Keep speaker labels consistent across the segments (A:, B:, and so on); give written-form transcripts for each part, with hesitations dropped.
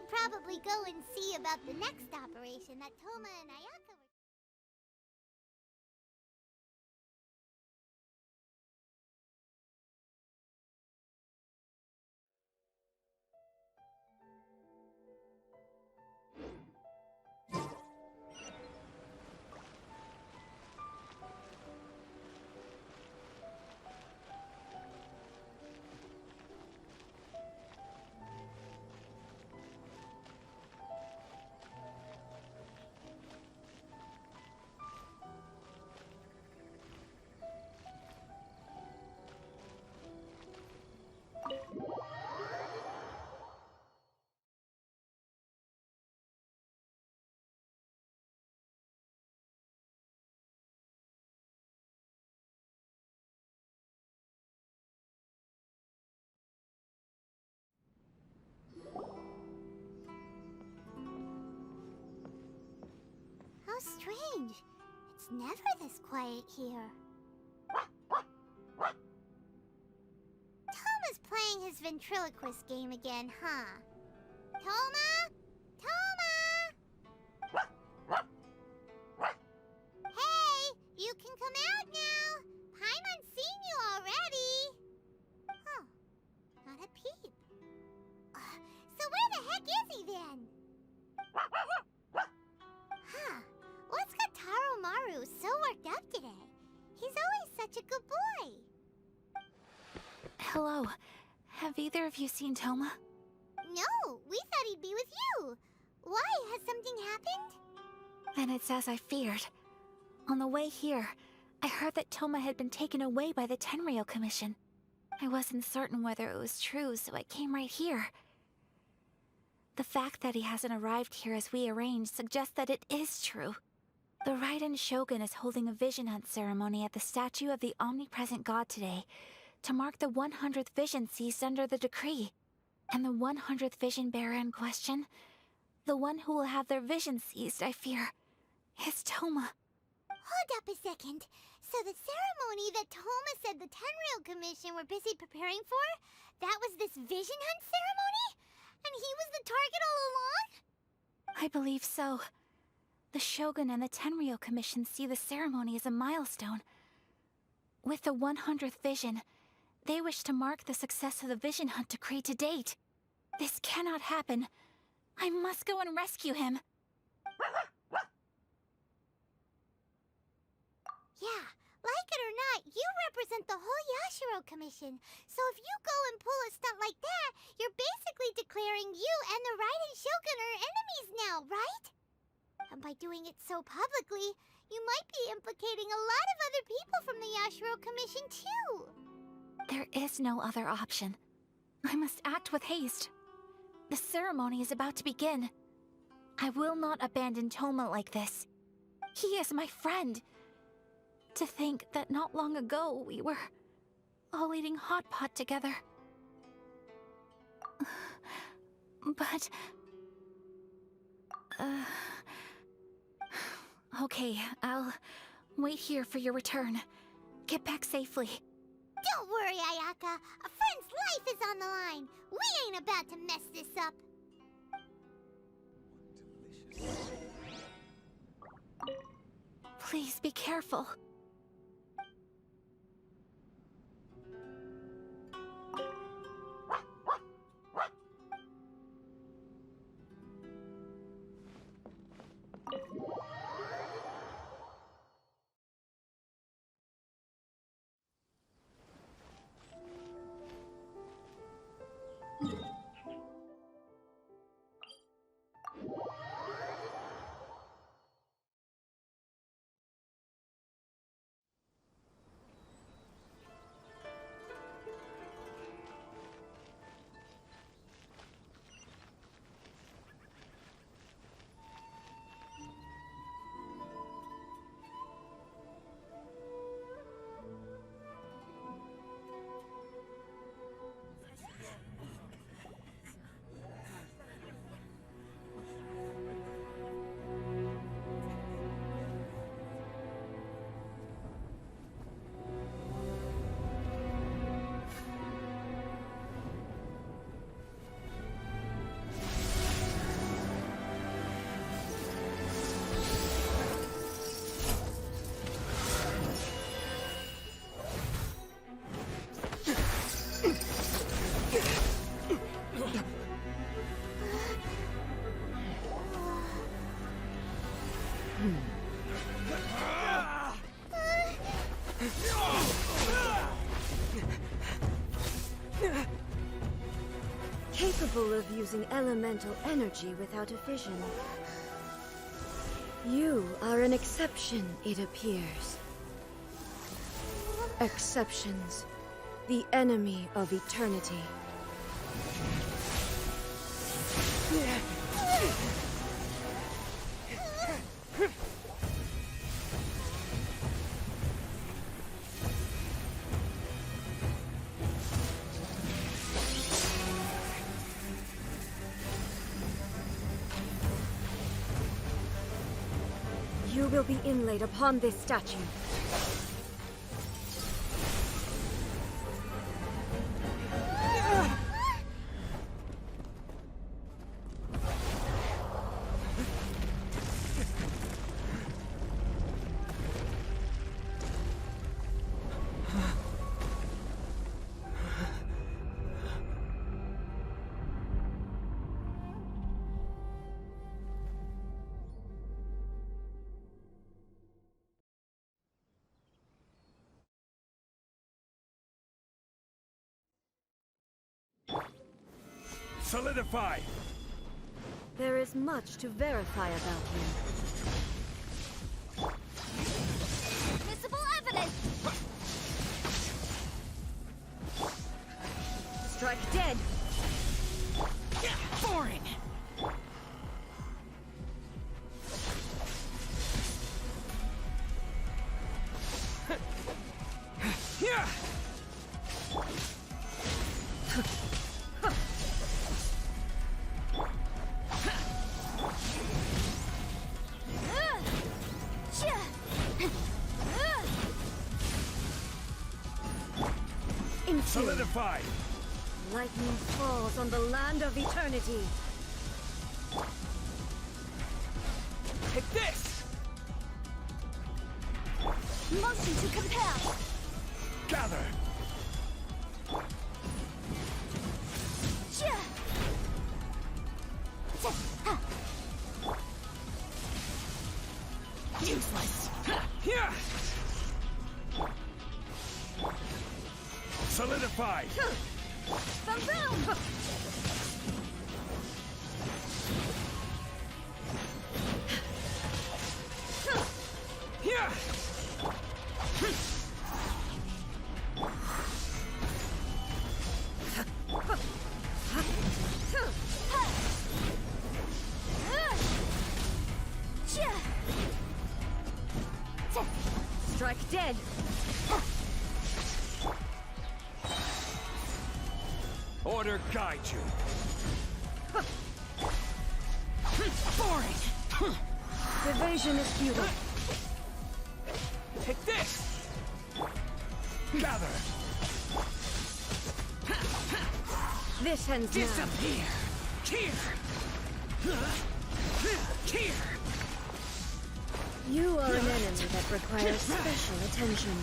A: should probably go and see about the next operation that Thoma and Ayaka were... How strange. It's never this quiet here. Thoma's playing his ventriloquist game again, huh? Thoma? Thoma! Hey! You can come out now! Paimon's seen you already! Huh. Not a peep. So where the heck is he then? Huh. What's got Taro Maru so worked up today? He's always such a good boy.
B: Hello. Have either of you seen Thoma?
A: No, we thought he'd be with you. Why? Has something happened?
B: Then it's as I feared. On the way here, I heard that Thoma had been taken away by the Tenryou Commission. I wasn't certain whether it was true, so I came right here. The fact that he hasn't arrived here as we arranged suggests that it is true. The Raiden Shogun is holding a vision hunt ceremony at the statue of the omnipresent god today to mark the 100th vision seized under the decree. And the 100th vision bearer in question, the one who will have their vision seized, I fear, is Thoma.
A: Hold up a second. So the ceremony that Thoma said the Tenryou Commission were busy preparing for, that was this vision hunt ceremony? And he was the target all along?
B: I believe so. The Shogun and the Tenryou Commission see the ceremony as a milestone. With the 100th vision, they wish to mark the success of the vision hunt decree to date. This cannot happen. I must go and rescue him.
A: Yeah, like it or not, you represent the whole Yashiro Commission. So if you go and pull a stunt like that, you're basically declaring you and the Raiden Shogun are enemies now, right? And by doing it so publicly, you might be implicating a lot of other people from the Yashiro Commission too.
B: There is no other option. I must act with haste. The ceremony is about to begin. I will not abandon Thoma like this. He is my friend. To think that not long ago we were all eating hot pot together. But... Okay, I'll wait here for your return. Get back safely.
A: Don't worry, Ayaka. A friend's life is on the line. We ain't about to mess this up.
B: Please be careful.
C: Capable of using elemental energy without a fission. You are an exception, it appears. Exceptions. The enemy of eternity. You will be inlaid upon this statue.
D: Solidify!
C: There is much to verify about you.
A: Visible evidence!
C: Strike dead!
D: Foreign! Solidify!
C: Lightning falls on the land of eternity.
D: Take this!
A: Motion to compel!
D: Gather!
A: Useless!
D: Here! Solidify!
A: Boom!
D: Here!
C: Strike dead!
D: Order guide you.
C: Foreign! Evasion is futile.
D: Take this! Gather!
C: This ends now.
D: Disappear! Here! Here!
C: You are an enemy that requires special attention.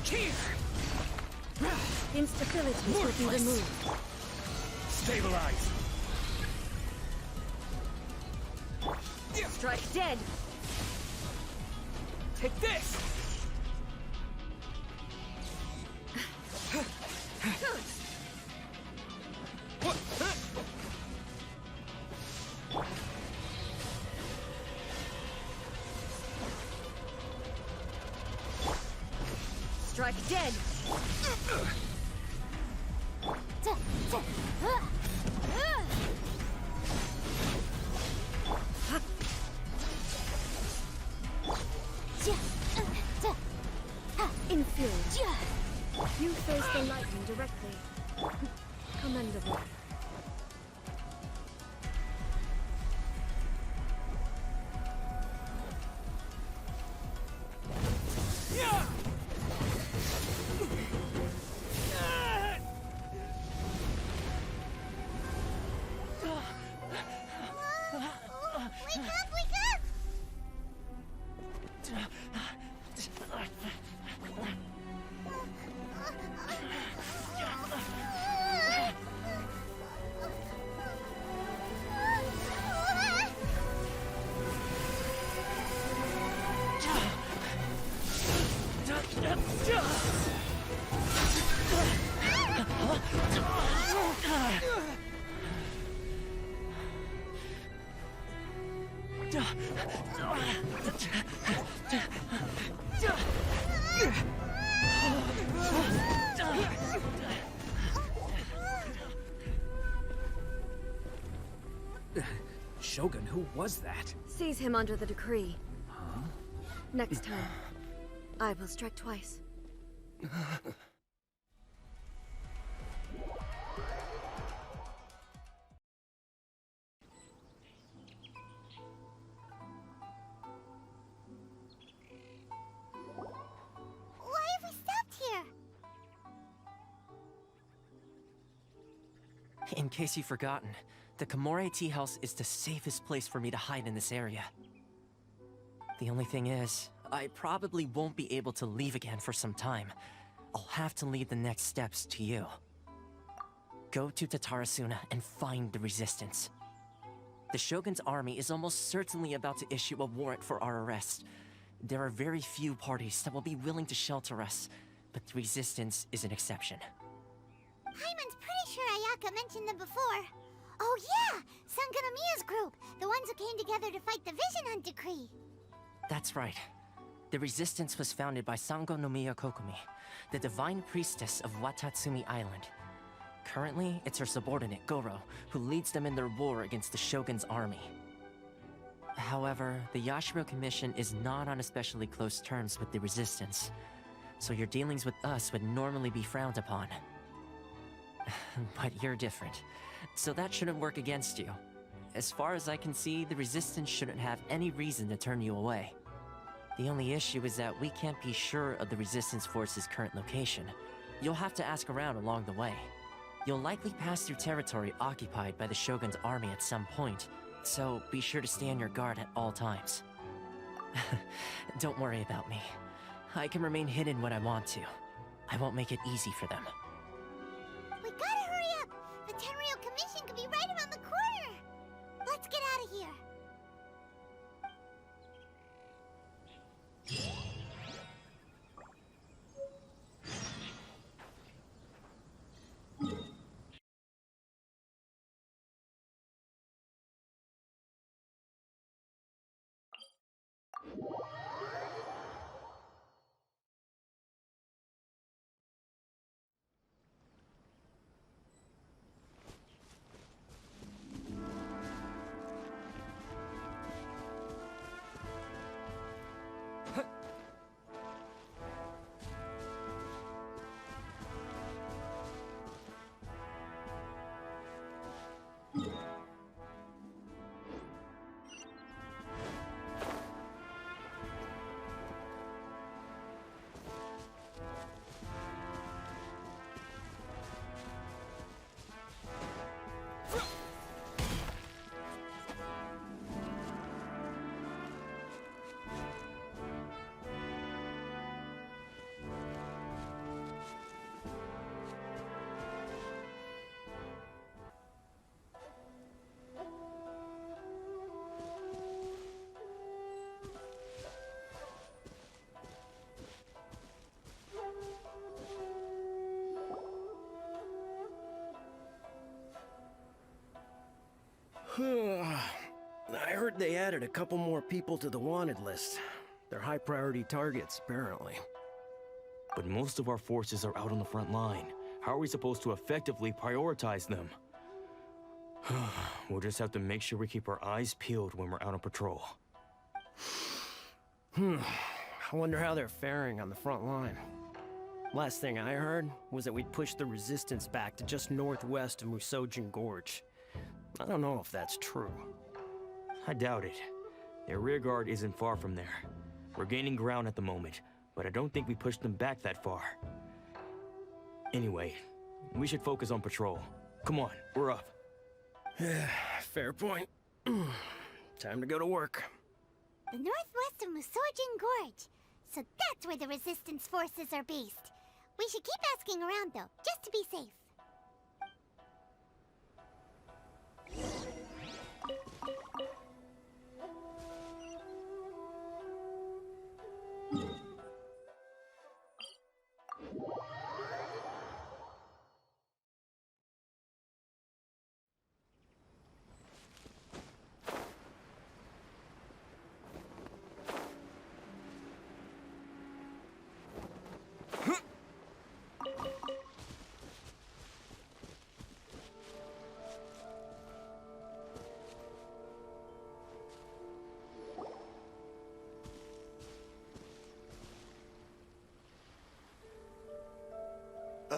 D: Here!
C: Instabilities will be
D: Worthless.
C: removed.
D: Stabilize!
C: Strike dead!
D: Take this!
C: Strike dead! Inferior. You face the lightning directly. Commendable.
D: Shogun, who was that?
C: Seize him under the decree. Huh? Next time, I will strike twice.
A: Why have we stopped here?
E: In case you've forgotten, the Komore Teahouse is the safest place for me to hide in this area. The only thing is, I probably won't be able to leave again for some time. I'll have to leave the next steps to you. Go to Tatarasuna and find the Resistance. The Shogun's army is almost certainly about to issue a warrant for our arrest. There are very few parties that will be willing to shelter us, but the Resistance is an exception.
A: Paimon's pretty sure Ayaka mentioned them before. Oh yeah! Sangonomiya's group! The ones who came together to fight the Vision Hunt Decree!
E: That's right. The Resistance was founded by Sangonomiya Kokomi, the divine priestess of Watatsumi Island. Currently, it's her subordinate, Gorou, who leads them in their war against the Shogun's army. However, the Yashiro Commission is not on especially close terms with the Resistance, so your dealings with us would normally be frowned upon. But you're different, so that shouldn't work against you. As far as I can see, the Resistance shouldn't have any reason to turn you away. The only issue is that we can't be sure of the Resistance Force's current location. You'll have to ask around along the way. You'll likely pass through territory occupied by the Shogun's army at some point, so be sure to stay on your guard at all times. Don't worry about me. I can remain hidden when I want to. I won't make it easy for them.
A: We gotta hurry up! The Tenryou Commission could be right around the corner! Let's get out of here!
F: I heard they added a couple more people to the wanted list. They're high priority targets, apparently.
G: But most of our forces are out on the front line. How are we supposed to effectively prioritize them? We'll just have to make sure we keep our eyes peeled when we're out on patrol.
F: I wonder how they're faring on the front line. Last thing I heard was that we'd pushed the Resistance back to just northwest of Musojin Gorge. I don't know if that's true.
G: I doubt it. Their rearguard isn't far from there. We're gaining ground at the moment, but I don't think we pushed them back that far. Anyway, we should focus on patrol. Come on, we're up.
F: Fair point. Time to go to work.
A: The northwest of Musojin Gorge. So that's where the Resistance forces are based. We should keep asking around though, just to be safe.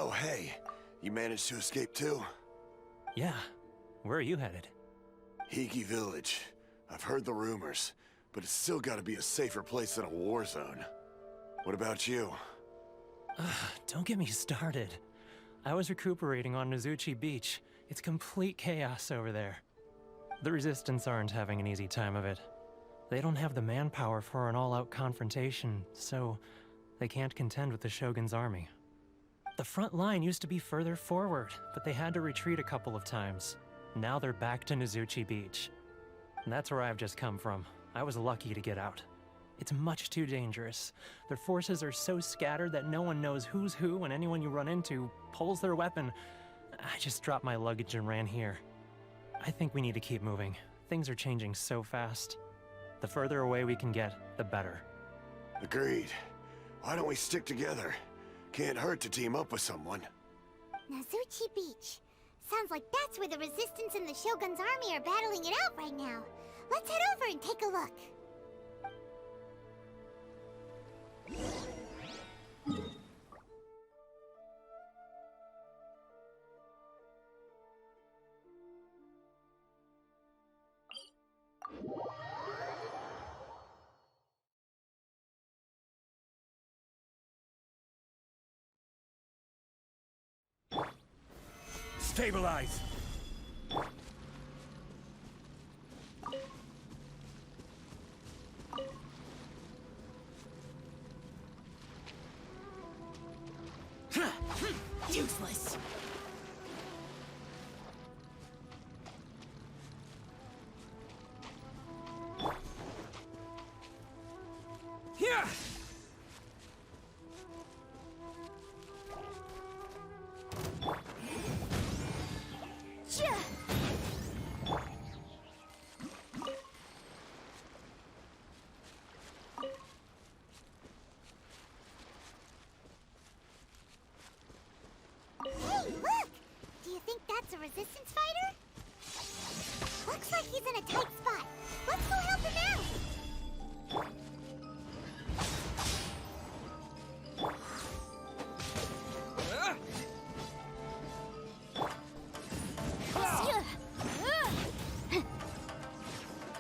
H: Oh, hey. You managed to escape too?
D: Yeah. Where are you headed?
H: Hiki Village. I've heard the rumors, but it's still gotta be a safer place than a war zone. What about you?
D: Don't get me started. I was recuperating on Nazuchi Beach. It's complete chaos over there. The Resistance aren't having an easy time of it. They don't have the manpower for an all-out confrontation, so they can't contend with the Shogun's army. The front line used to be further forward, but they had to retreat a couple of times. Now they're back to Nazuchi Beach. And that's where I've just come from. I was lucky to get out. It's much too dangerous. Their forces are so scattered that no one knows who's who, and anyone you run into pulls their weapon. I just dropped my luggage and ran here. I think we need to keep moving. Things are changing so fast. The further away we can get, the better.
H: Agreed. Why don't we stick together? Can't hurt to team up with someone.
A: Nazuchi Beach. Sounds like that's where the Resistance and the Shogun's army are battling it out right now. Let's head over and take a look.
I: Stabilize!
B: Useless.
I: Here!
A: Hey, look! Do you think that's a Resistance fighter? Looks like he's in a tight spot. Let's go help him out!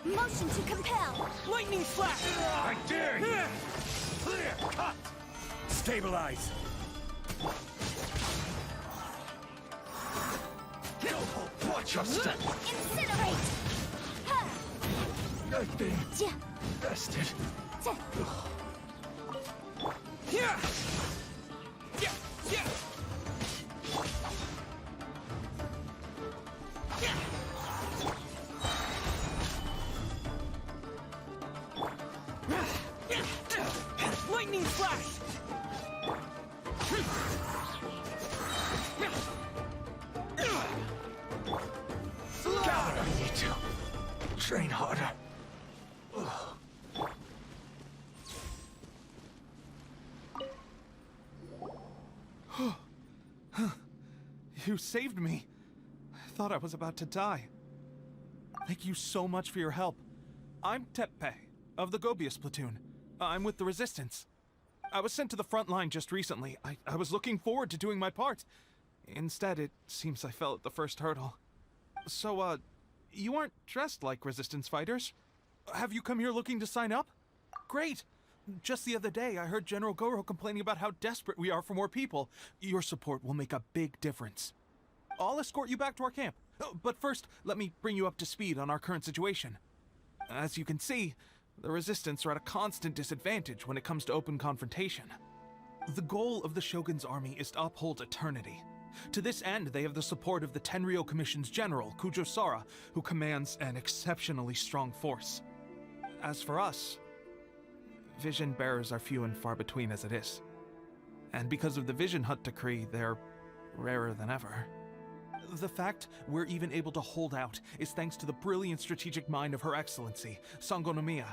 C: Motion to compel.
I: Lightning flash! I dare you! Clear! Cut! Stabilize! Watch your step!
C: Incinerate.
I: I've been bested. Here! Yeah! Yeah! Lightning flash! Gather, I need to train harder.
J: You saved me. I thought I was about to die. Thank you so much for your help. I'm Teppei, of the Gobius platoon. I'm with the Resistance. I was sent to the front line just recently. I was looking forward to doing my part. Instead, it seems I fell at the first hurdle. So, you aren't dressed like Resistance fighters? Have you come here looking to sign up? Great! Just the other day, I heard General Gorou complaining about how desperate we are for more people. Your support will make a big difference. I'll escort you back to our camp. But first, let me bring you up to speed on our current situation. As you can see, the Resistance are at a constant disadvantage when it comes to open confrontation. The goal of the Shogun's army is to uphold eternity. To this end, they have the support of the Tenryou Commission's general, Kujuo Sara, who commands an exceptionally strong force. As for us, vision bearers are few and far between as it is. And because of the Vision Hut decree, they're rarer than ever. The fact we're even able to hold out is thanks to the brilliant strategic mind of Her Excellency, Sango no Miya.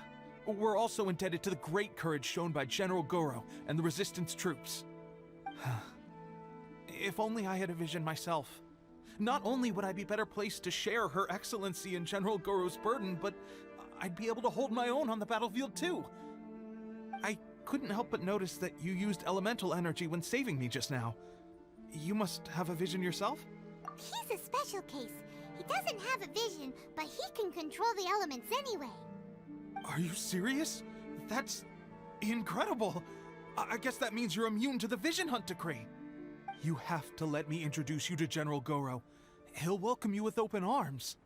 J: We're also indebted to the great courage shown by General Gorou and the Resistance troops. If only I had a vision myself. Not only would I be better placed to share Her Excellency and General Gorou's burden, but I'd be able to hold my own on the battlefield too. I couldn't help but notice that you used elemental energy when saving me just now. You must have a vision yourself?
A: He's a special case. He doesn't have a vision, but he can control the elements anyway.
J: Are you serious? That's incredible. I guess that means you're immune to the Vision Hunt decree. You have to let me introduce you to General Gorou. He'll welcome you with open arms.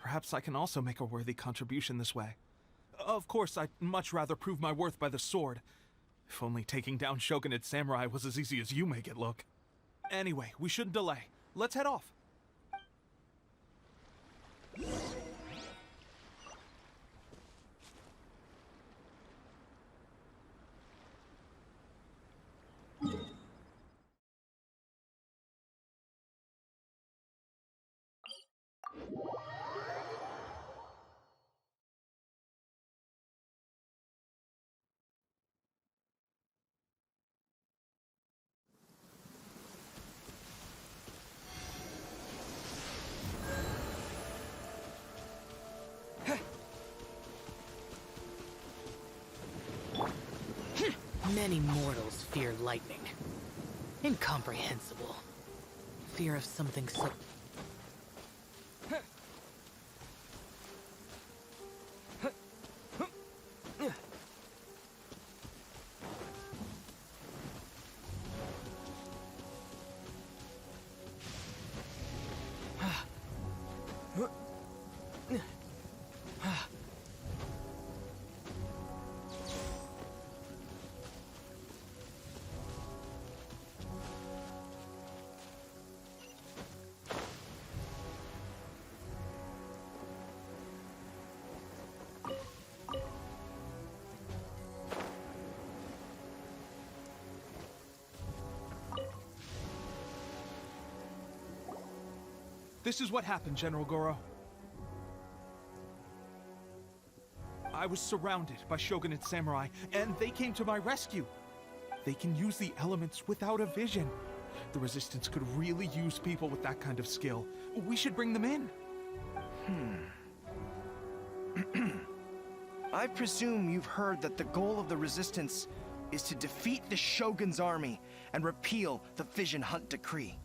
J: Perhaps I can also make a worthy contribution this way. Of course, I'd much rather prove my worth by the sword. If only taking down Shogunate samurai was as easy as you make it look. Anyway, we shouldn't delay. Let's head off.
K: Many mortals fear lightning. Incomprehensible. Fear of something so...
J: This is what happened, General Gorou. I was surrounded by Shogunate samurai, and they came to my rescue. They can use the elements without a vision. The Resistance could really use people with that kind of skill. We should bring them in.
L: I presume you've heard that the goal of the Resistance is to defeat the Shogun's army and repeal the Vision Hunt decree.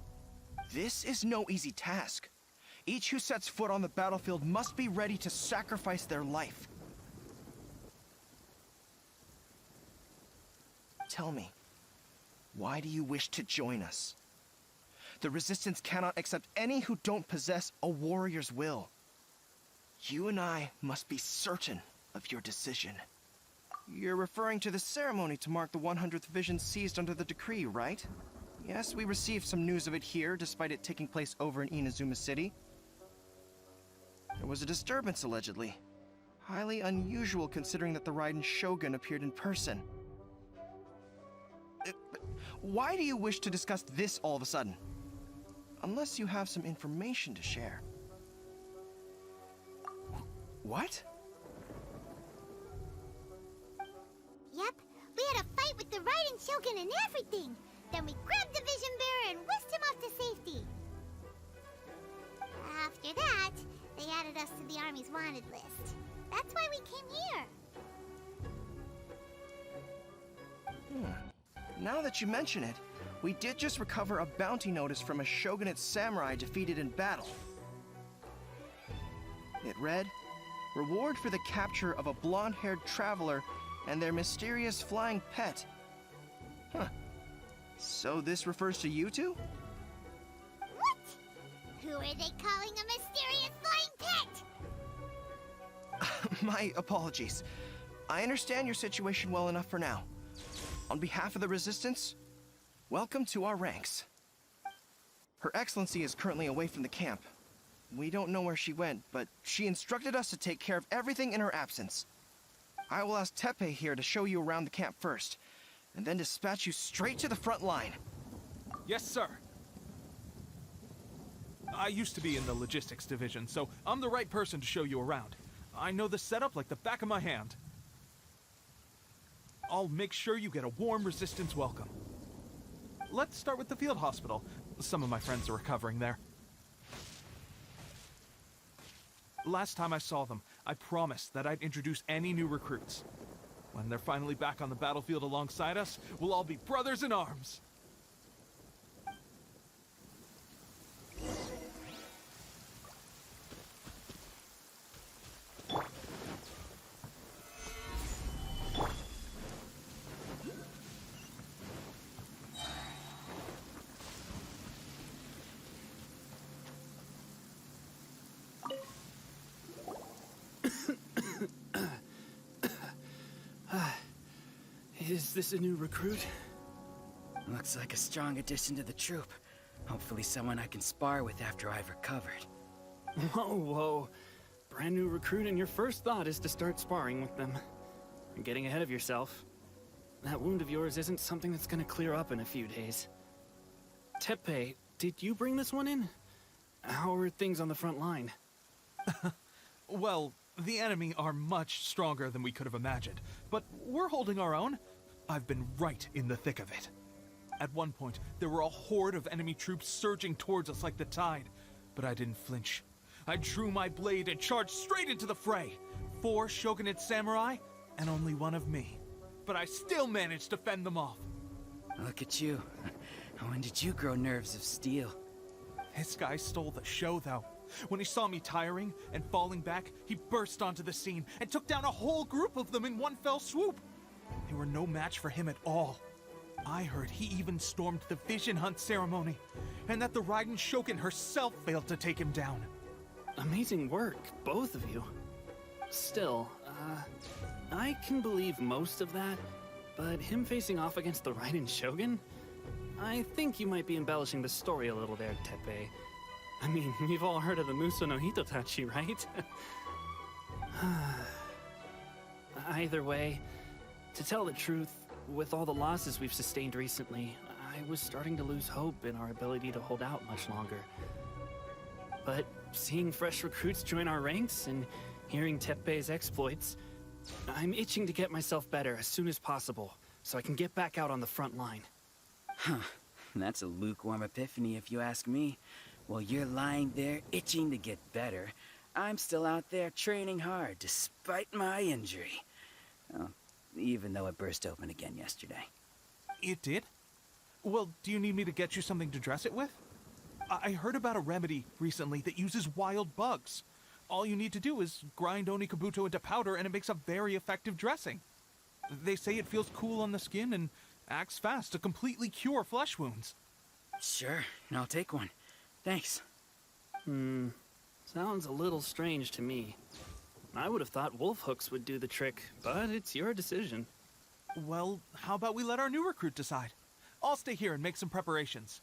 L: This is no easy task. Each who sets foot on the battlefield must be ready to sacrifice their life. Tell me, why do you wish to join us? The Resistance cannot accept any who don't possess a warrior's will. You and I must be certain of your decision. You're referring to the ceremony to mark the 100th vision seized under the decree, right? Yes, we received some news of it here, despite it taking place over in Inazuma City. There was a disturbance, allegedly. Highly unusual considering that the Raiden Shogun appeared in person. Why do you wish to discuss this all of a sudden? Unless you have some information to share. What?
A: Yep, we had a fight with the Raiden Shogun and everything. Then we grabbed the Vision Bearer and whisked him off to safety. After that, they added us to the Army's wanted list. That's why we came here.
L: Now that you mention it, we did just recover a bounty notice from a Shogunate samurai defeated in battle. It read, "Reward for the capture of a blonde-haired traveler and their mysterious flying pet." Huh. So this refers to you two?
A: What? Who are they calling a mysterious flying pet?
L: My apologies. I understand your situation well enough for now. On behalf of the Resistance, welcome to our ranks. Her Excellency is currently away from the camp. We don't know where she went, but she instructed us to take care of everything in her absence. I will ask Teppei here to show you around the camp first, and then dispatch you straight to the front line.
J: Yes, sir. I used to be in the logistics division, so I'm the right person to show you around. I know the setup like the back of my hand. I'll make sure you get a warm Resistance welcome. Let's start with the field hospital. Some of my friends are recovering there. Last time I saw them, I promised that I'd introduce any new recruits. When they're finally back on the battlefield alongside us, we'll all be brothers in arms.
M: Is this a new recruit?
N: Looks like a strong addition to the troop. Hopefully someone I can spar with after I've recovered.
M: Whoa, whoa. Brand new recruit and your first thought is to start sparring with them. You're getting ahead of yourself. That wound of yours isn't something that's gonna clear up in a few days. Teppei, did you bring this one in? How are things on the front line?
J: Well, the enemy are much stronger than we could have imagined, but we're holding our own. I've been right in the thick of it. At one point, there were a horde of enemy troops surging towards us like the tide, but I didn't flinch. I drew my blade and charged straight into the fray. 4 Shogunate samurai, and only one of me. But I still managed to fend them off.
N: Look at you. When did you grow nerves of steel?
J: This guy stole the show, though. When he saw me tiring and falling back, he burst onto the scene and took down a whole group of them in one fell swoop. They were no match for him at all. I heard he even stormed the Vision Hunt ceremony, and that the Raiden Shogun herself failed to take him down.
M: Amazing work, both of you. Still, I can believe most of that, but him facing off against the Raiden Shogun? I think you might be embellishing the story a little there, Teppei. I mean, we've all heard of the Muso no Hitotachi, right? Either way, to tell the truth, with all the losses we've sustained recently, I was starting to lose hope in our ability to hold out much longer. But seeing fresh recruits join our ranks and hearing Teppei's exploits, I'm itching to get myself better as soon as possible, so I can get back out on the front line.
N: Huh. That's a lukewarm epiphany if you ask me. While you're lying there itching to get better, I'm still out there training hard despite my injury. Well, even though it burst open again yesterday.
J: It did? Well, do you need me to get you something to dress it with? I heard about a remedy recently that uses wild bugs. All you need to do is grind Onikabuto into powder and it makes a very effective dressing. They say it feels cool on the skin and acts fast to completely cure flesh wounds.
N: Sure, I'll take one. Thanks.
M: Sounds a little strange to me. I would have thought wolf hooks would do the trick, but it's your decision.
J: Well, how about we let our new recruit decide? I'll stay here and make some preparations.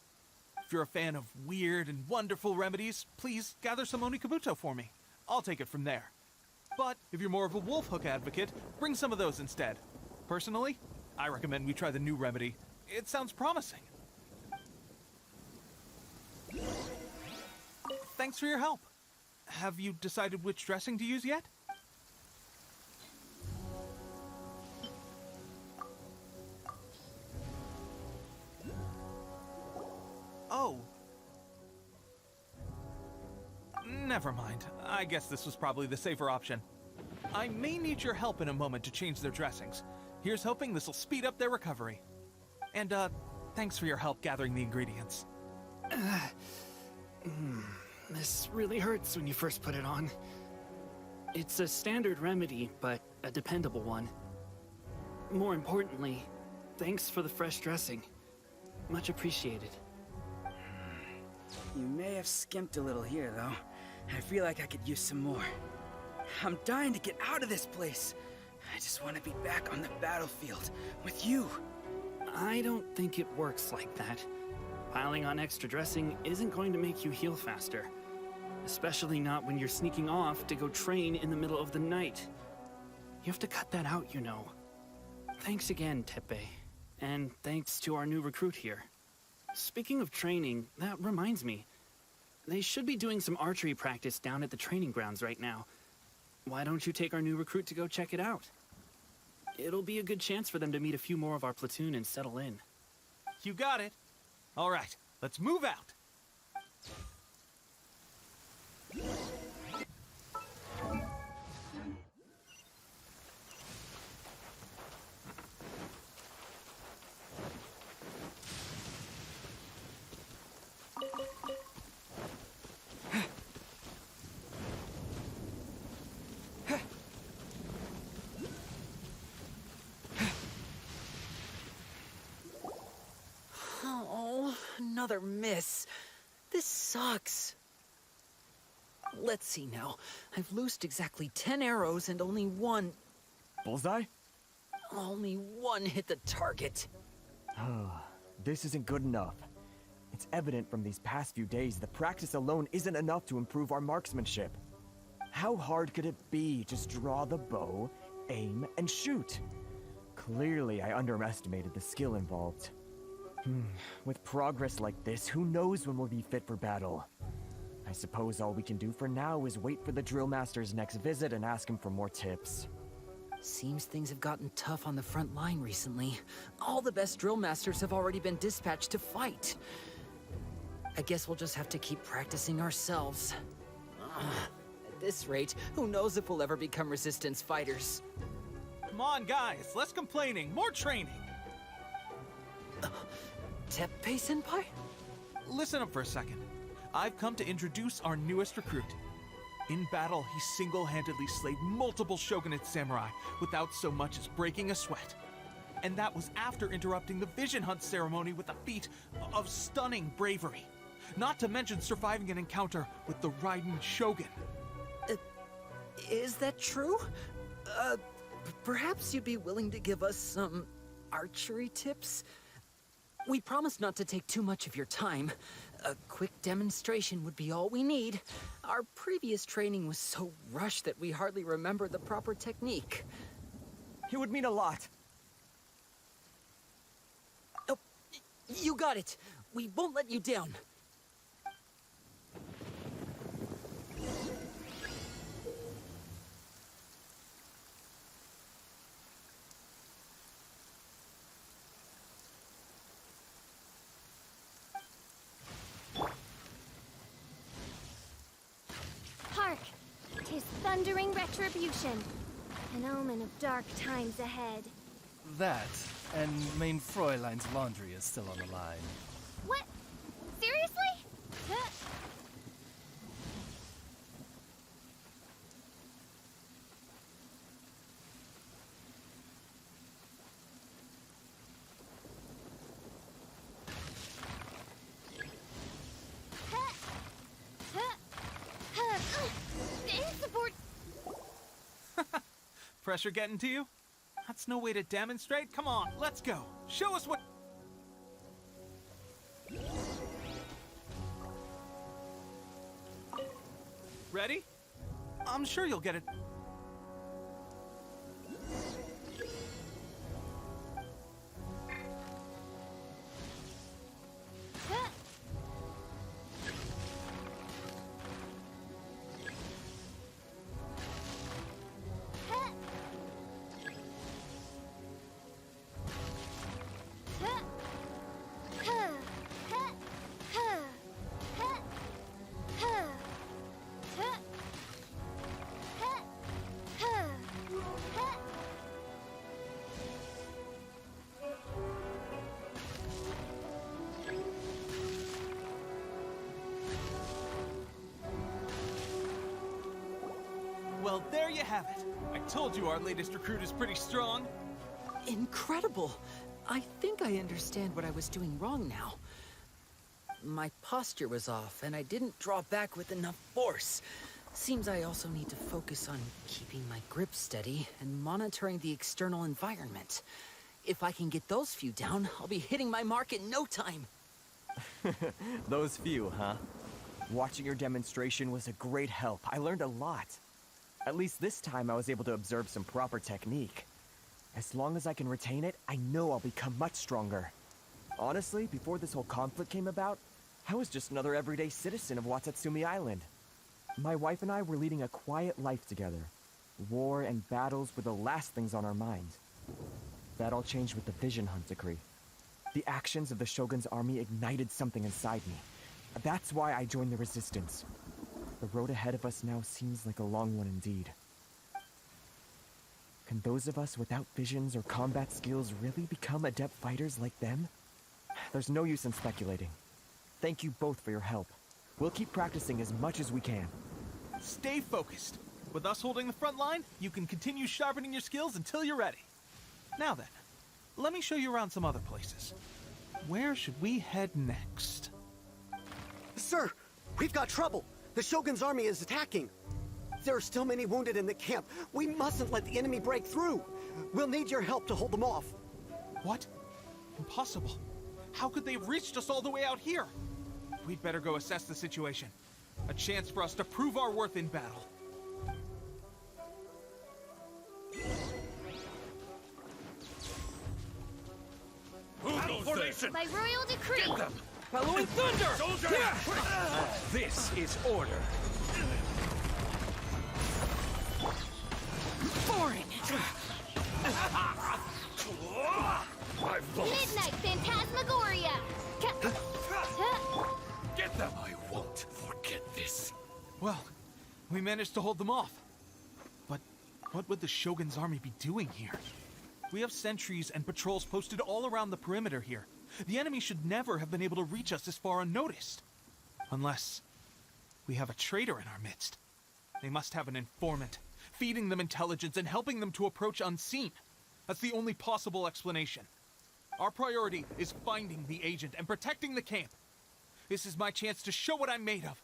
J: If you're a fan of weird and wonderful remedies, please gather some Onikabuto for me. I'll take it from there. But if you're more of a wolf hook advocate, bring some of those instead. Personally, I recommend we try the new remedy. It sounds promising. Thanks for your help. Have you decided which dressing to use yet? Oh. Never mind. I guess this was probably the safer option. I may need your help in a moment to change their dressings. Here's hoping this'll speed up their recovery. And, thanks for your help gathering the ingredients.
M: This really hurts when you first put it on. It's a standard remedy, but a dependable one. More importantly, thanks for the fresh dressing. Much appreciated.
N: You may have skimped a little here, though. I feel like I could use some more. I'm dying to get out of this place. I just want to be back on the battlefield with you.
M: I don't think it works like that. Piling on extra dressing isn't going to make you heal faster. Especially not when you're sneaking off to go train in the middle of the night. You have to cut that out, you know. Thanks again, Teppei. And thanks to our new recruit here. Speaking of training, that reminds me. They should be doing some archery practice down at the training grounds right now. Why don't you take our new recruit to go check it out? It'll be a good chance for them to meet a few more of our platoon and settle in.
J: You got it. All right, let's move out.
K: Oh, another miss. This sucks. Let's see now. I've loosed exactly 10 arrows and only one.
G: Bullseye?
K: Only one hit the target.
O: This isn't good enough. It's evident from these past few days that practice alone isn't enough to improve our marksmanship. How hard could it be? Just draw the bow, aim, and shoot. Clearly, I underestimated the skill involved. With progress like this, who knows when we'll be fit for battle? I suppose all we can do for now is wait for the drill master's next visit and ask him for more tips.
K: Seems things have gotten tough on the front line recently. All the best drill masters have already been dispatched to fight. I guess we'll just have to keep practicing ourselves. At this rate, who knows if we'll ever become resistance fighters.
J: Come on, guys, less complaining, more training.
K: Teppei-senpai?
J: Listen up for a second. I've come to introduce our newest recruit. In battle, he single-handedly slayed multiple Shogunate samurai without so much as breaking a sweat. And that was after interrupting the vision hunt ceremony with a feat of stunning bravery. Not to mention surviving an encounter with the Raiden Shogun.
K: Is that true? Perhaps you'd be willing to give us some archery tips? We promise not to take too much of your time. A quick demonstration would be all we need. Our previous training was so rushed that we hardly remember the proper technique.
O: It would mean a lot.
K: Oh, you got it. We won't let you down.
A: Hark! 'Tis thundering retribution. An omen of dark times ahead.
P: That, and main Fräulein's laundry is still on the line.
A: What? Seriously? Huh. Support.
J: Pressure getting to you? That's no way to demonstrate. Come on, let's go. Show us what... Ready? I'm sure you'll get it. Well, there you have it. I told you our latest recruit is pretty strong.
K: Incredible! I think I understand what I was doing wrong now. My posture was off, and I didn't draw back with enough force. Seems I also need to focus on keeping my grip steady and monitoring the external environment. If I can get those few down, I'll be hitting my mark in no time.
O: Those few, huh? Watching your demonstration was a great help. I learned a lot. At least this time I was able to observe some proper technique. As long as I can retain it, I know I'll become much stronger. Honestly, before this whole conflict came about, I was just another everyday citizen of Watatsumi Island. My wife and I were leading a quiet life together. War and battles were the last things on our minds. That all changed with the vision hunt decree. The actions of the Shogun's army ignited something inside me. That's why I joined the resistance. The road ahead of us now seems like a long one indeed. Can those of us without visions or combat skills really become adept fighters like them? There's no use in speculating. Thank you both for your help. We'll keep practicing as much as we can.
J: Stay focused. With us holding the front line, you can continue sharpening your skills until you're ready. Now then, let me show you around some other places. Where should we head next?
Q: Sir, we've got trouble. The Shogun's army is attacking. There are still many wounded in the camp. We mustn't let the enemy break through. We'll need your help to hold them off.
J: What? Impossible. How could they have reached us all the way out here? We'd better go assess the situation. A chance for us to prove our worth in battle.
I: Formation!
A: By royal decree!
I: Get them!
K: Following thunder!
I: Soldier! This is order.
B: Boring.
I: I've lost.
A: Midnight Phantasmagoria!
I: Get them! I won't forget this.
J: Well, we managed to hold them off. But what would the Shogun's army be doing here? We have sentries and patrols posted all around the perimeter here. The enemy should never have been able to reach us this far unnoticed. Unless we have a traitor in our midst. They must have an informant, feeding them intelligence and helping them to approach unseen. That's the only possible explanation. Our priority is finding the agent and protecting the camp. This is my chance to show what I'm made of.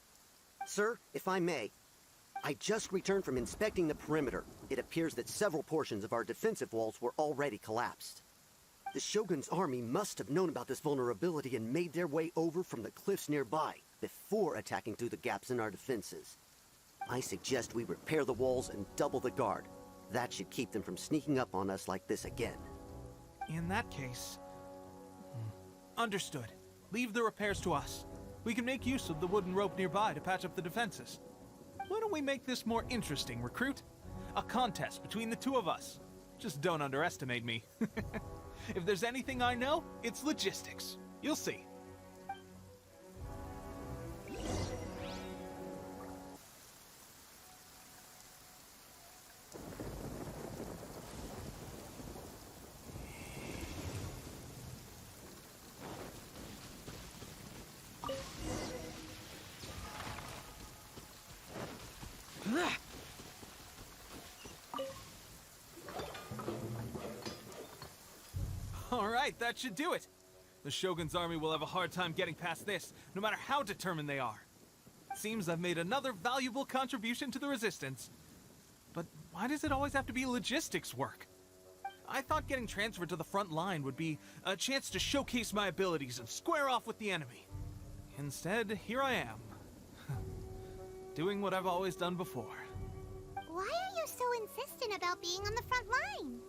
Q: Sir, if I may, I just returned from inspecting the perimeter. It appears that several portions of our defensive walls were already collapsed. The Shogun's army must have known about this vulnerability and made their way over from the cliffs nearby before attacking through the gaps in our defenses. I suggest we repair the walls and double the guard. That should keep them from sneaking up on us like this again.
J: In that case... Understood. Leave the repairs to us. We can make use of the wooden rope nearby to patch up the defenses. Why don't we make this more interesting, recruit? A contest between the two of us. Just don't underestimate me. If there's anything I know, it's logistics. You'll see. Alright, that should do it. The Shogun's army will have a hard time getting past this, no matter how determined they are. Seems I've made another valuable contribution to the Resistance. But why does it always have to be logistics work? I thought getting transferred to the front line would be a chance to showcase my abilities and square off with the enemy. Instead, here I am. Doing what I've always done before.
A: Why are you so insistent about being on the front line?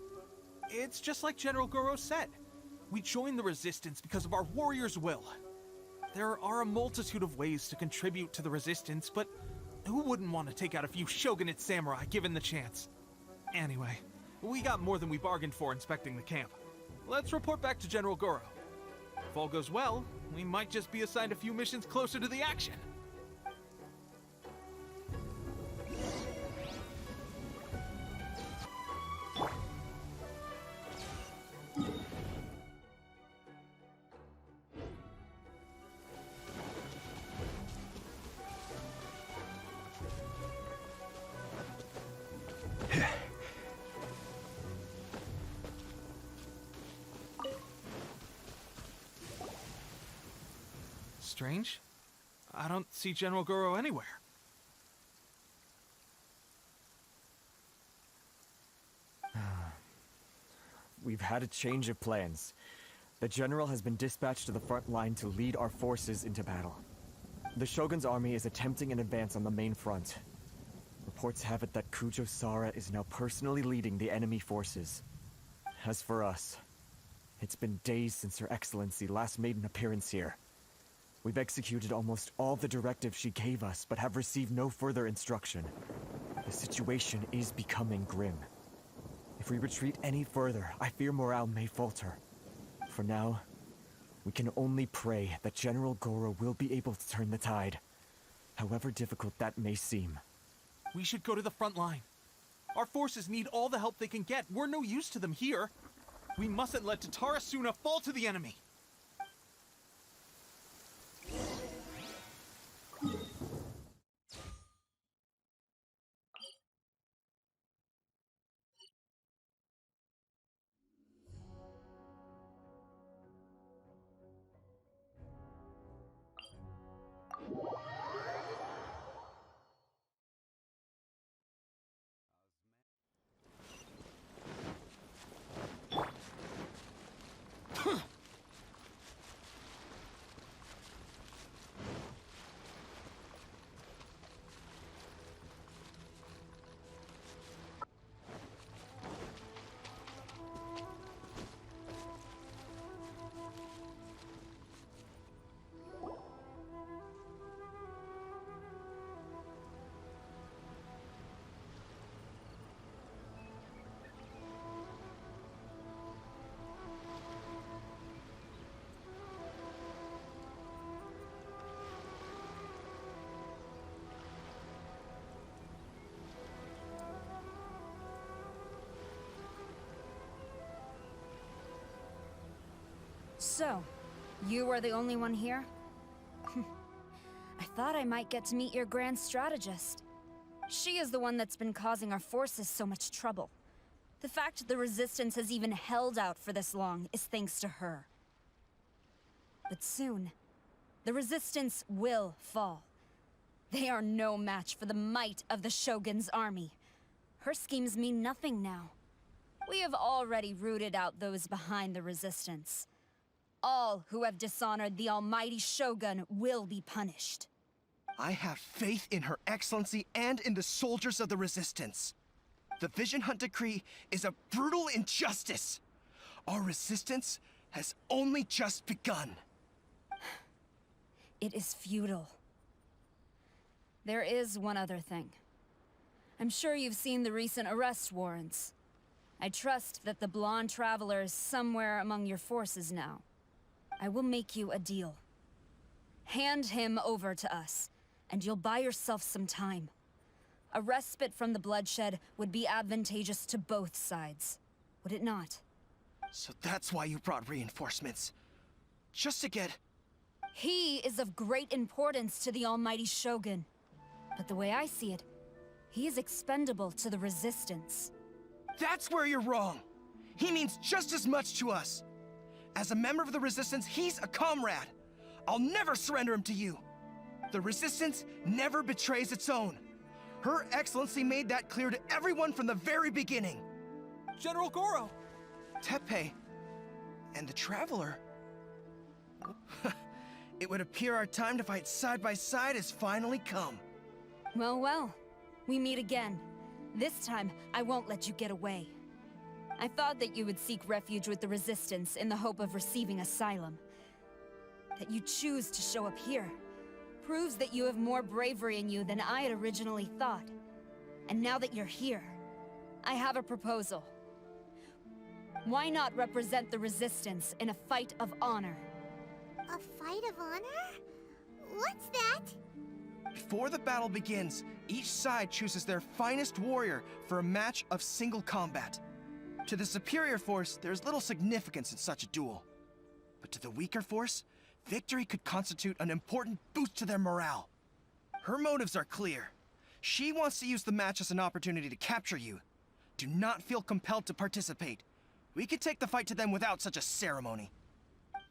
J: It's just like General Gorou said. We joined the Resistance because of our warrior's will. There are a multitude of ways to contribute to the Resistance, but who wouldn't want to take out a few Shogunate samurai given the chance? Anyway, we got more than we bargained for inspecting the camp. Let's report back to General Gorou. If all goes well, we might just be assigned a few missions closer to the action. Strange. I don't see General Gorou anywhere.
O: We've had a change of plans. The General has been dispatched to the front line to lead our forces into battle. The Shogun's army is attempting an advance on the main front. Reports have it that Kujuo Sara is now personally leading the enemy forces. As for us, it's been days since Her Excellency last made an appearance here. We've executed almost all the directives she gave us, but have received no further instruction. The situation is becoming grim. If we retreat any further, I fear morale may falter. For now, we can only pray that General Gorou will be able to turn the tide, however difficult that may seem.
J: We should go to the front line. Our forces need all the help they can get. We're no use to them here. We mustn't let Tatarasuna fall to the enemy.
R: So, you are the only one here? I thought I might get to meet your grand strategist. She is the one that's been causing our forces so much trouble. The fact the Resistance has even held out for this long is thanks to her. But soon, the Resistance will fall. They are no match for the might of the Shogun's army. Her schemes mean nothing now. We have already rooted out those behind the Resistance. All who have dishonored the almighty Shogun will be punished.
L: I have faith in Her Excellency and in the soldiers of the Resistance. The Vision Hunt Decree is a brutal injustice. Our resistance has only just begun.
R: It is futile. There is one other thing. I'm sure you've seen the recent arrest warrants. I trust that the blonde traveler is somewhere among your forces now. I will make you a deal. Hand him over to us, and you'll buy yourself some time. A respite from the bloodshed would be advantageous to both sides, would it not?
L: So that's why you brought reinforcements. Just to get...
R: He is of great importance to the almighty Shogun. But the way I see it, he is expendable to the Resistance.
L: That's where you're wrong. He means just as much to us. As a member of the Resistance, he's a comrade. I'll never surrender him to you. The Resistance never betrays its own. Her Excellency made that clear to everyone from the very beginning.
J: General Gorou!
L: Teppei and the Traveler. It would appear our time to fight side by side has finally come.
R: Well, well. We meet again. This time, I won't let you get away. I thought that you would seek refuge with the Resistance in the hope of receiving asylum. That you choose to show up here proves that you have more bravery in you than I had originally thought. And now that you're here, I have a proposal. Why not represent the Resistance in a fight of honor?
A: A fight of honor? What's that?
L: Before the battle begins, each side chooses their finest warrior for a match of single combat. To the superior force, there's little significance in such a duel. But to the weaker force, victory could constitute an important boost to their morale. Her motives are clear. She wants to use the match as an opportunity to capture you. Do not feel compelled to participate. We could take the fight to them without such a ceremony.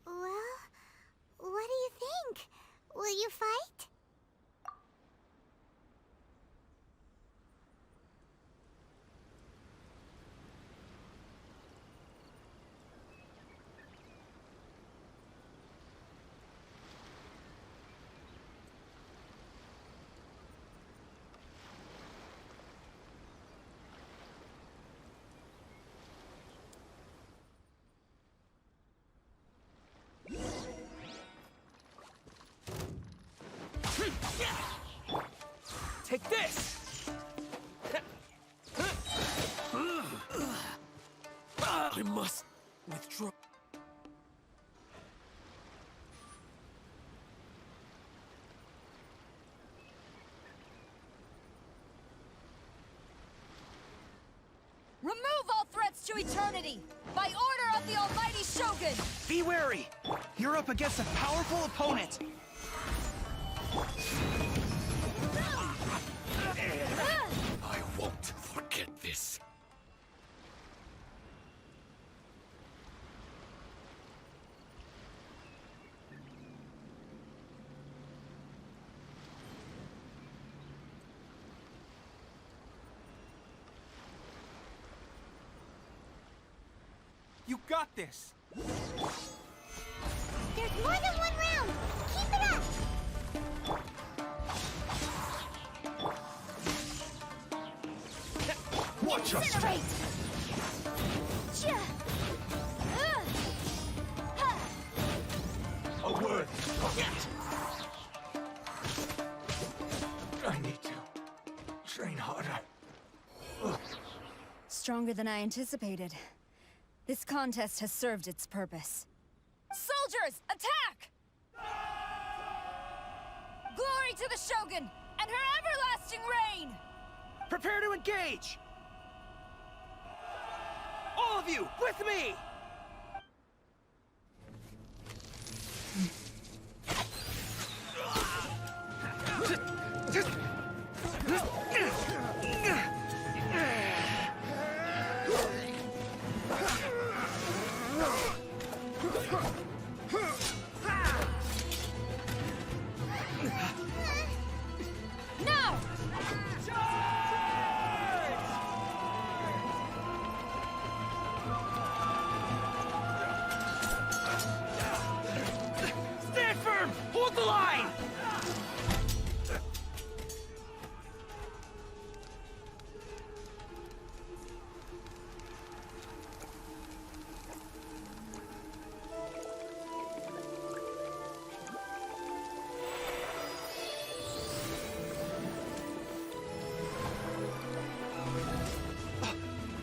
A: Well, what do you think? Will you fight?
F: Take this!
I: I must withdraw.
R: Remove all threats to eternity! By order of the almighty Shogun!
L: Be wary! You're up against a powerful opponent!
I: I won't forget this.
J: You got this!
A: There's more than one round! Keep it up!
I: Watch us!
A: Incinerate!
I: A word! I need to train harder.
R: Stronger than I anticipated. This contest has served its purpose. Soldiers, attack! Glory to the Shogun and her everlasting reign!
L: Prepare to engage! All of you, with me! the line!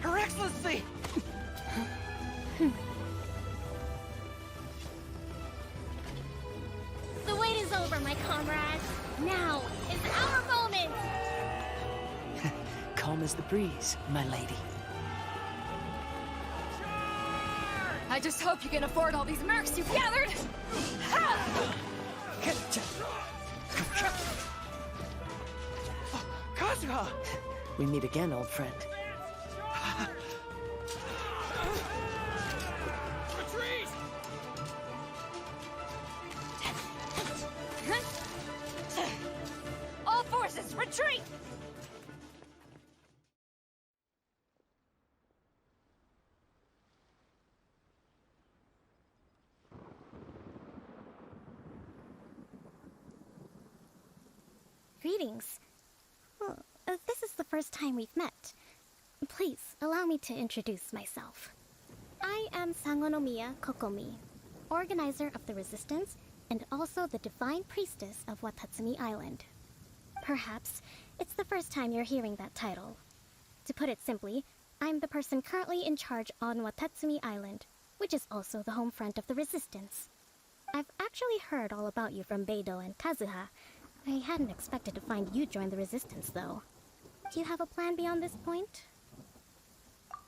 L: Her Excellency!
A: The wait is over, my comrades. Now is our moment!
E: Calm as the breeze, my lady.
R: I just hope you can afford all these mercs you've gathered!
L: Kazuha!
E: We meet again, old friend.
L: Retreat!
R: All forces, retreat!
A: Greetings. Well, this is the first time we've met. Please, allow me to introduce myself. I am Sangonomiya Kokomi, organizer of the Resistance and also the Divine Priestess of Watatsumi Island. Perhaps it's the first time you're hearing that title. To put it simply, I'm the person currently in charge on Watatsumi Island, which is also the home front of the Resistance. I've actually heard all about you from Beidou and Kazuha. I hadn't expected to find you join the Resistance, though. Do you have a plan beyond this point?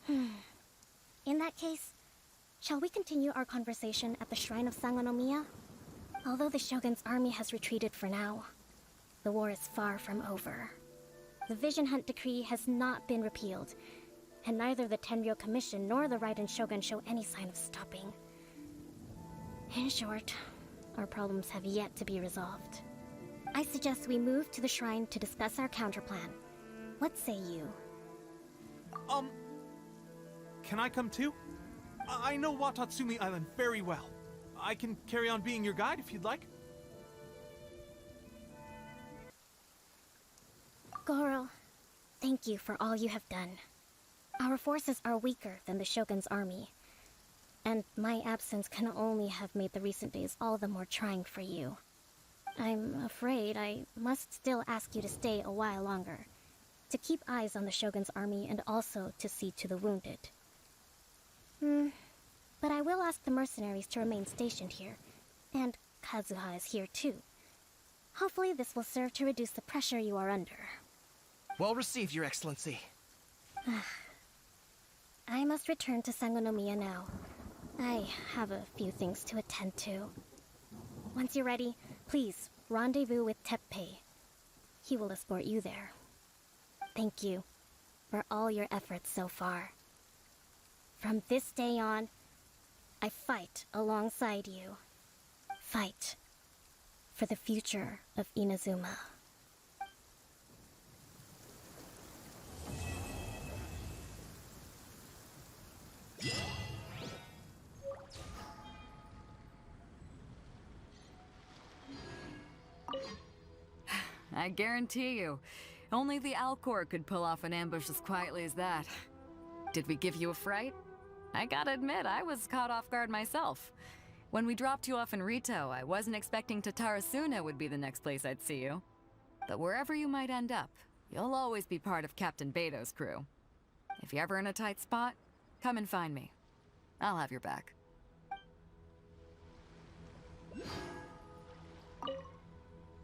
A: In that case, shall we continue our conversation at the Shrine of Sangonomiya? Although the Shogun's army has retreated for now, the war is far from over. The Vision Hunt Decree has not been repealed, and neither the Tenryou Commission nor the Raiden Shogun show any sign of stopping. In short, our problems have yet to be resolved. I suggest we move to the shrine to discuss our counterplan. What say you?
J: Can I come too? I know Watatsumi Island very well. I can carry on being your guide if you'd like.
A: Gorou, thank you for all you have done. Our forces are weaker than the Shogun's army, and my absence can only have made the recent days all the more trying for you. I'm afraid I must still ask you to stay a while longer, to keep eyes on the Shogun's army and also to see to the wounded. But I will ask the mercenaries to remain stationed here, and Kazuha is here too. Hopefully this will serve to reduce the pressure you are under.
L: Well received, Your Excellency.
A: I must return to Sangonomiya now. I have a few things to attend to. Once you're ready, please rendezvous with Teppei. He will escort you there. Thank you for all your efforts so far. From this day on, I fight alongside you. Fight for the future of Inazuma.
S: I guarantee you, only the Alcor could pull off an ambush as quietly as that. Did we give you a fright? I gotta admit, I was caught off guard myself. When we dropped you off in Rito, I wasn't expecting Tatarasuna would be the next place I'd see you. But wherever you might end up, you'll always be part of Captain Beidou's crew. If you're ever in a tight spot, come and find me. I'll have your back.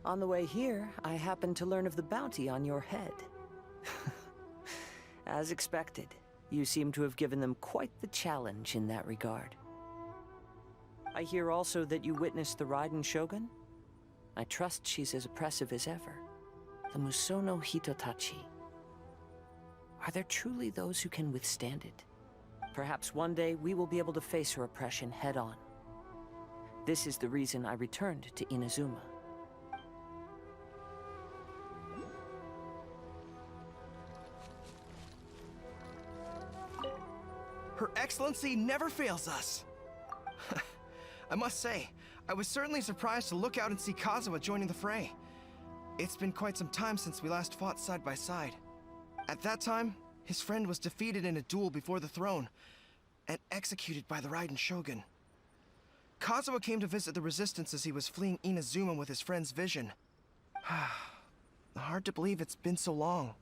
E: On the way here, I happened to learn of the bounty on your head. As expected, you seem to have given them quite the challenge in that regard. I hear also that you witnessed the Raiden Shogun? I trust she's as oppressive as ever. The Musono Hitotachi. Are there truly those who can withstand it? Perhaps one day we will be able to face her oppression head-on. This is the reason I returned to Inazuma.
L: Her Excellency never fails us. I must say, I was certainly surprised to look out and see Kazuha joining the fray. It's been quite some time since we last fought side by side. At that time, his friend was defeated in a duel before the throne, and executed by the Raiden Shogun. Kazuha came to visit the Resistance as he was fleeing Inazuma with his friend's vision. Hard to believe it's been so long.